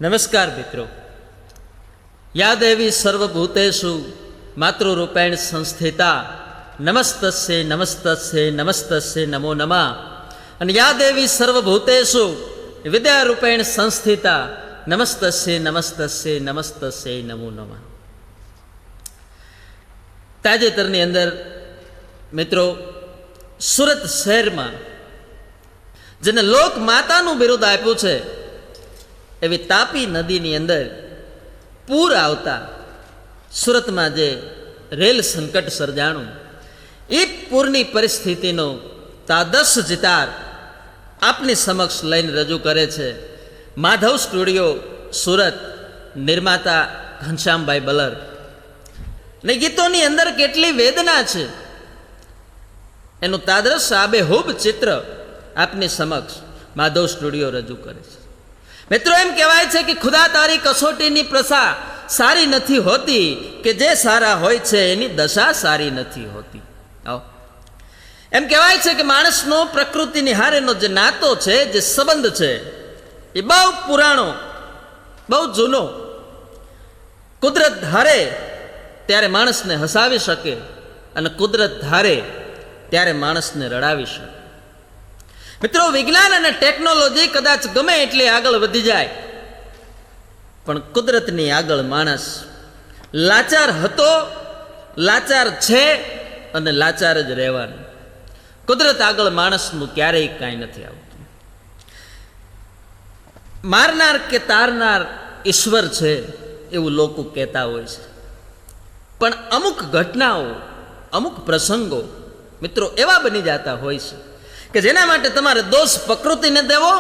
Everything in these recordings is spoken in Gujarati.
નમસ્કાર મિત્રો. યા દેવી સર્વભૂતેષુ માતૃરૂપેણ સંસ્થિતા નમસ્તસ્ય નમસ્તસ્ય નમસ્તસ્ય નમો નમઃ. અને યા દેવી સર્વભૂતેષુ વિદ્યારૂપેણ સંસ્થિતા નમસ્તસ્ય નમસ્તસ્ય નમસ્તસ્ય નમો નમઃ. તાજેતરની અંદર મિત્રો સુરત શહેરમાં જેને લોક માતાનું બિરુદ આપ્યું છે એવી તાપી નદીની અંદર પૂર આવતા સુરતમાં જે રેલ સંકટ સર્જાણું, એ પૂરની પરિસ્થિતિનો તાદર્શ ચિતાર આપની સમક્ષ લઈને રજૂ કરે છે માધવ સ્ટુડિયો સુરત, નિર્માતા ઘનશ્યામભાઈ બલર. ને ગીતોની અંદર કેટલી વેદના છે એનું તાદર્શ આબેહૂબ ચિત્ર આપની સમક્ષ માધવ સ્ટુડિયો રજૂ કરે છે. મિત્રો, એમ કહેવાય છે કે ખુદા તારી કસોટીની પ્રસા સારી નથી હોતી, કે જે સારા હોય છે એની દશા સારી નથી હોતી. એમ કહેવાય છે કે માણસનો પ્રકૃતિની હારેનો જે નાતો છે, જે સંબંધ છે, એ બહુ પુરાણો, બહુ જૂનો. કુદરત ધારે ત્યારે માણસને હસાવી શકે અને કુદરત ધારે ત્યારે માણસને રડાવી શકે. મિત્રો, વિજ્ઞાન અને ટેકનોલોજી કદાચ ગમે એટલી આગળ વધી જાય, પણ કુદરતની આગળ માણસ લાચાર હતો, લાચાર છે અને લાચાર જ રહેવાનું. કુદરત આગળ માણસનું ક્યારેય કાંઈ નથી આવતું. મારનાર કે તારનાર ઈશ્વર છે એવું લોકો કહેતા હોય છે, પણ અમુક ઘટનાઓ, અમુક પ્રસંગો મિત્રો એવા બની જતા હોય છે કે જેના માટે તમારે દોષ પ્રકૃતિને દેવો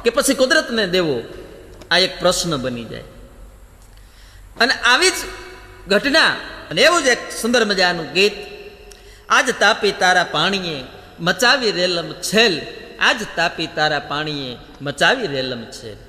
કે પછી કુદરતને દેવો, આ એક પ્રશ્ન બની જાય. અને આવી જ ઘટના અને એવું જ એક સુંદર મજાનું ગીત, આજ તાપી તારા પાણીએ મચાવી રેલમ છેલ, આજ તાપી તારા પાણીએ મચાવી રેલમ છેલ.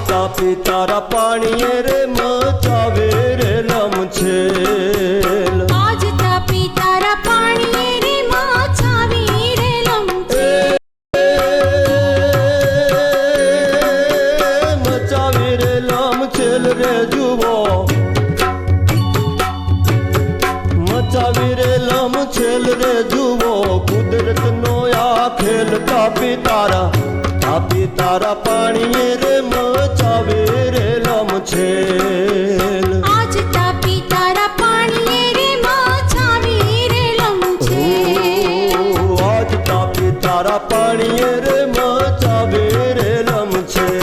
તાપી તારા પાણીએ રે મચાવે રે લમછેલ, આજ તાપી તારા પાણીએ રે મચાવી રે લમછેલ, મચાવી રે લમછેલ રે જુઓ, મચાવી રે લમછેલ રે જુઓ. કુદરતનો આ ખેલ તાપી તારા પાણીએ રે મચાવે રે લમછેલ, આજ તાપી તારા પાણીએ રે મચાવી રે લમછેલ, આજ તાપી તારા પાણીએ રે મચાવે રે લમછેલ.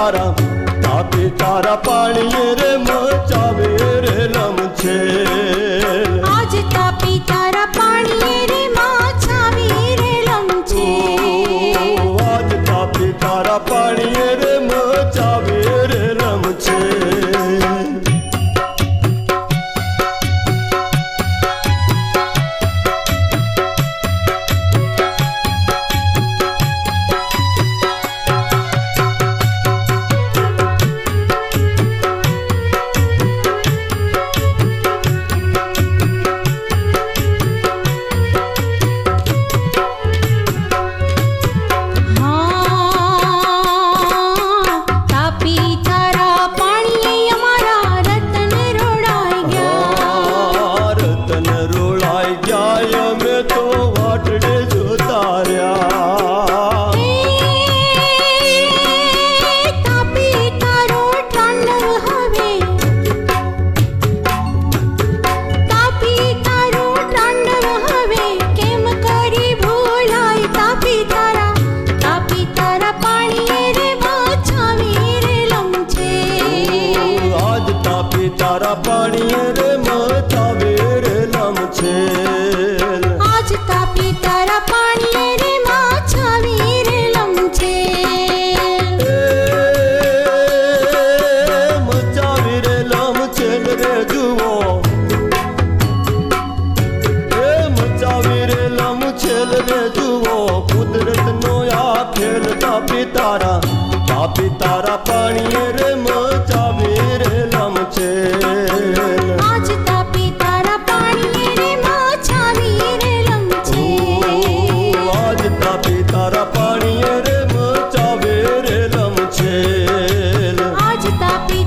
તારા તાપી તારા પાણીએ રે મચાવે રે લમછે આજ તાપી તારા પાણીએ રે માછાવી રે લમછે આજ તાપી તારા પાણીએ રે મચાવે રે લમછે તાપી તારા પાણીએ અમારા રતન રોડાઈ ગયા રતન રોળાઈ ગયા અમે તો વાટડે જોતા રહ્યા તાપી તારો ઠંડર હવે તાપી તારો ઠંડર હવે કેમ કરી ભૂલાય તાપી તારા પાણીએ રે માછાવી રે લમછે આજ તાપી તારા પાણીએ રે મચાવે રે લમછે આજ તાપી તારા પાણીએ રે માછાવી રે લમછે મચાવી રે લમછેલ રે જુઓ મચાવી રે લમછેલ રે જુઓ કુદરતનો આ ખેલ તાપી તારા પાણીએ રે મચાવી રે લમછેલ આજ તાપી તારા પાણીએ રે માછાવી રે લમછે આજ તાપી તારા પાણીએ રે મચાવે રે લમછેલ આજ તાપી